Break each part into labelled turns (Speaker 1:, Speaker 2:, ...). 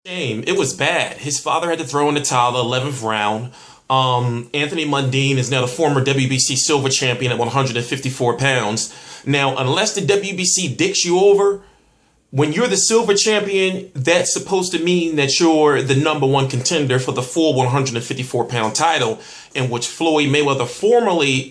Speaker 1: Shame. It was bad. His father had to throw in the towel the 11th round. Anthony Mundine is now the former WBC Silver Champion at 154 pounds. Now, unless the WBC dicks you over, when you're the Silver Champion, that's supposed to mean that you're the #1 contender for the full 154-pound title, in which Floyd Mayweather formerly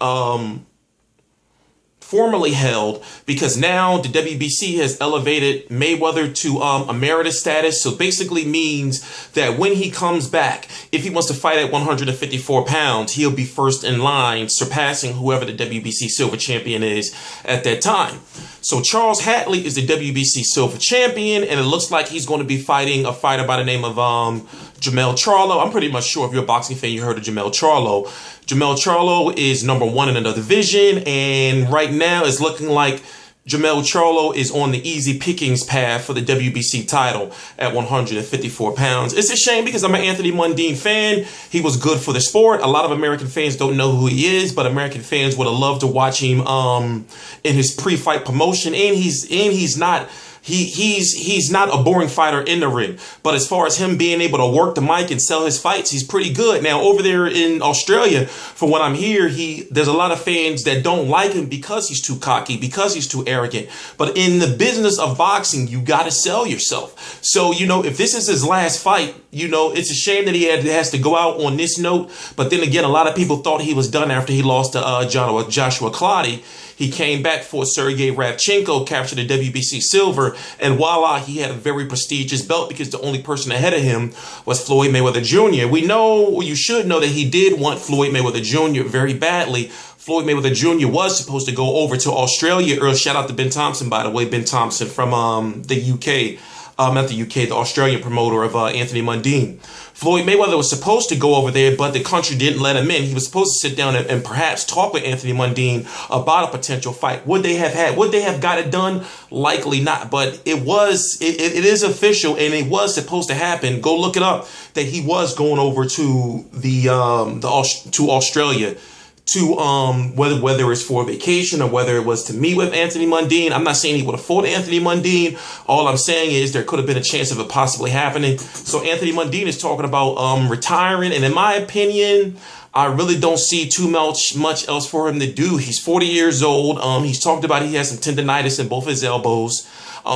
Speaker 1: held, because now the WBC has elevated Mayweather to emeritus status. So basically means that when he comes back, if he wants to fight at 154 pounds, he'll be first in line, surpassing whoever the WBC Silver Champion is at that time. So Charles Hatley is the WBC Silver Champion, and it looks like he's going to be fighting a fighter by the name of Jermell Charlo. I'm pretty much sure if you're a boxing fan, you heard of Jermell Charlo. Jermell Charlo is #1 in another division, and right now it's looking like Jermell Charlo is on the easy pickings path for the WBC title at 154 pounds. It's a shame because I'm an Anthony Mundine fan. He was good for the sport. A lot of American fans don't know who he is, but American fans would have loved to watch him in his pre-fight promotion. And he's not a boring fighter in the ring. But as far as him being able to work the mic and sell his fights, he's pretty good. Now, over there in Australia, from what I'm hearing, there's a lot of fans that don't like him because he's too cocky, because he's too arrogant. But in the business of boxing, you got to sell yourself. So, if this is his last fight, it's a shame that he has to go out on this note. But then again, a lot of people thought he was done after he lost to Joshua Clottey. He came back for Sergey Rabchenko, captured the WBC Silver, and voila, he had a very prestigious belt because the only person ahead of him was Floyd Mayweather Jr. We know, you should know, that he did want Floyd Mayweather Jr. very badly. Floyd Mayweather Jr. was supposed to go over to Australia. Shout out to Ben Thompson, by the way, Ben Thompson from the UK. Not the UK, the Australian promoter of Anthony Mundine. Floyd Mayweather was supposed to go over there, but the country didn't let him in. He was supposed to sit down and perhaps talk with Anthony Mundine about a potential fight. Would they have got it done? Likely not, but it is official, and it was supposed to happen. Go look it up, that he was going over to to Australia, to whether it's for vacation or whether it was to meet with Anthony Mundine. I'm not saying he would have fought Anthony Mundine. All I'm saying is there could have been a chance of it possibly happening. So Anthony Mundine is talking about retiring, and in my opinion, I really don't see too much else for him to do. He's 40 years old. He's talked about he has some tendonitis in both his elbows.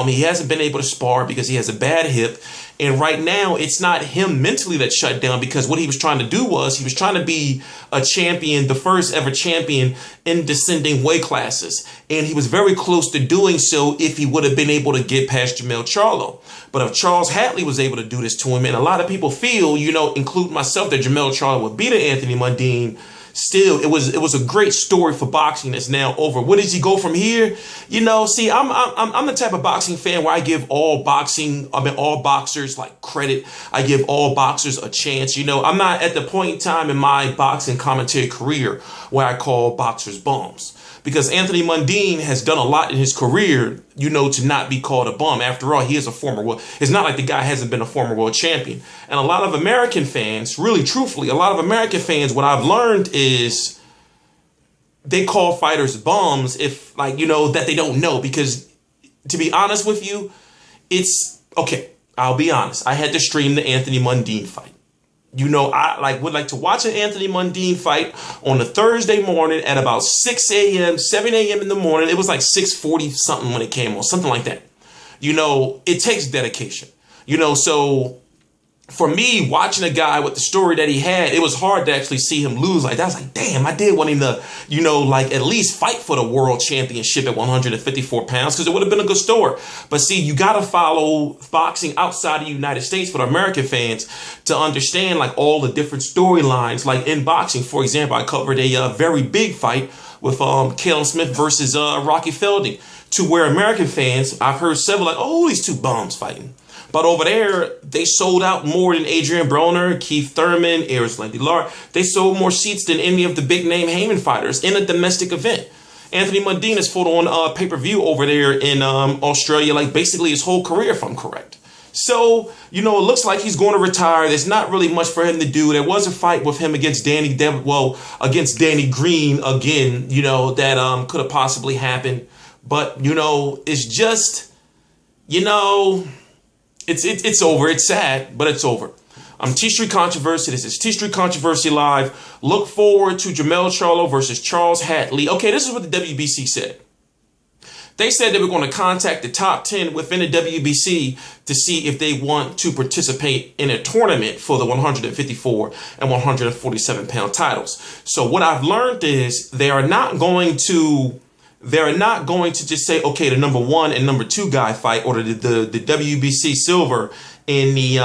Speaker 1: He hasn't been able to spar because he has a bad hip. And right now, it's not him mentally that shut down, because what he was trying to do was he was trying to be a champion, the first ever champion in descending weight classes. And he was very close to doing so if he would have been able to get past Jermell Charlo. But if Charles Hatley was able to do this to him, and a lot of people feel, including myself, that Jermell Charlo would beat Anthony Mundine, still, it was a great story for boxing that's now over. Where does he go from here? See, I'm the type of boxing fan where I give all boxers like credit. I give all boxers a chance. I'm not at the point in time in my boxing commentary career where I call boxers bums. Because Anthony Mundine has done a lot in his career, to not be called a bum. After all, he is a former world. It's not like the guy hasn't been a former world champion. And a lot of American fans, really truthfully, a lot of American fans, what I've learned is they call fighters bums if, that they don't know. Because to be honest with you, okay, I'll be honest. I had to stream the Anthony Mundine fight. I would like to watch an Anthony Mundine fight on a Thursday morning at about 6 a.m., 7 a.m. in the morning. It was like 6:40 something when it came on, something like that. It takes dedication. So for me, watching a guy with the story that he had, it was hard to actually see him lose like that. I was like, damn, I did want him to, at least fight for the world championship at 154 pounds, because it would have been a good story. But see, you got to follow boxing outside the United States for the American fans to understand, all the different storylines. Like in boxing, for example, I covered a very big fight with Callum Smith versus Rocky Fielding, to where American fans, I've heard several these two bums fighting. But over there, they sold out more than Adrian Broner, Keith Thurman, Eris Landy-Lar. They sold more seats than any of the big-name Heyman fighters in a domestic event. Anthony Mundine has fought on pay-per-view over there in Australia, basically his whole career, if I'm correct. So, it looks like he's going to retire. There's not really much for him to do. There was a fight with him against Danny Green again, that could have possibly happened. But, it's just, It's over. It's sad, but it's over. I'm T Street Controversy. This is T Street Controversy Live. Look forward to Jermell Charlo versus Charles Hatley. Okay, this is what the WBC said. They said they were going to contact the top 10 within the WBC to see if they want to participate in a tournament for the 154 and 147 pound titles. So what I've learned is they are not going to just say, okay, the number 1 and number 2 guy fight, or the WBC Silver in the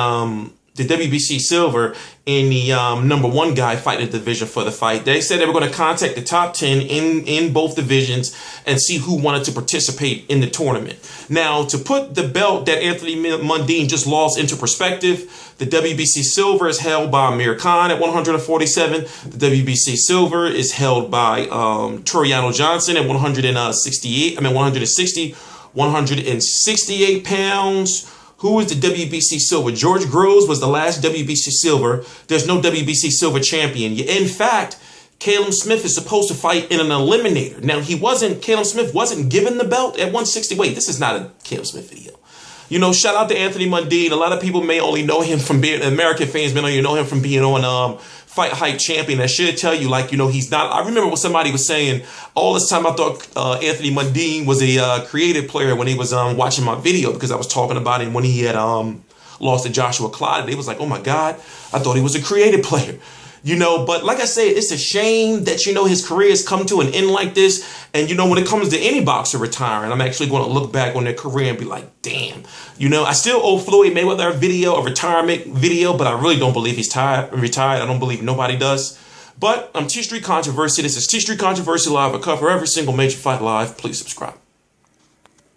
Speaker 1: WBC Silver and the number 1 guy fight in the division for the fight. They said they were going to contact the top 10 in both divisions and see who wanted to participate in the tournament. Now, to put the belt that Anthony Mundine just lost into perspective, the WBC Silver is held by Amir Khan at 147. The WBC Silver is held by Toriano Johnson at 168 pounds. Who is the WBC Silver? George Groves was the last WBC Silver. There's no WBC Silver champion. In fact, Caleb Smith is supposed to fight in an eliminator. Now, Caleb Smith wasn't given the belt at 160. Wait, this is not a Caleb Smith video. You know, shout out to Anthony Mundine. A lot of people may only know him from being, American fans may only know him from being on Fight Hype Champion. That should tell you, like, you know, he's not. I remember what somebody was saying all this time. I thought Anthony Mundine was a creative player when he was watching my video, because I was talking about him when he had lost to Joshua Clottey. They was like, oh my God, I thought he was a creative player. You know, but like I said, it's a shame that, you know, his career has come to an end like this. And, you know, when it comes to any boxer retiring, I'm actually going to look back on their career and be like, damn, you know, I still owe Floyd Mayweather a retirement video, but I really don't believe he's retired. I don't believe nobody does. But I'm T Street Controversy. This is T Street Controversy Live. I cover every single major fight live. Please subscribe.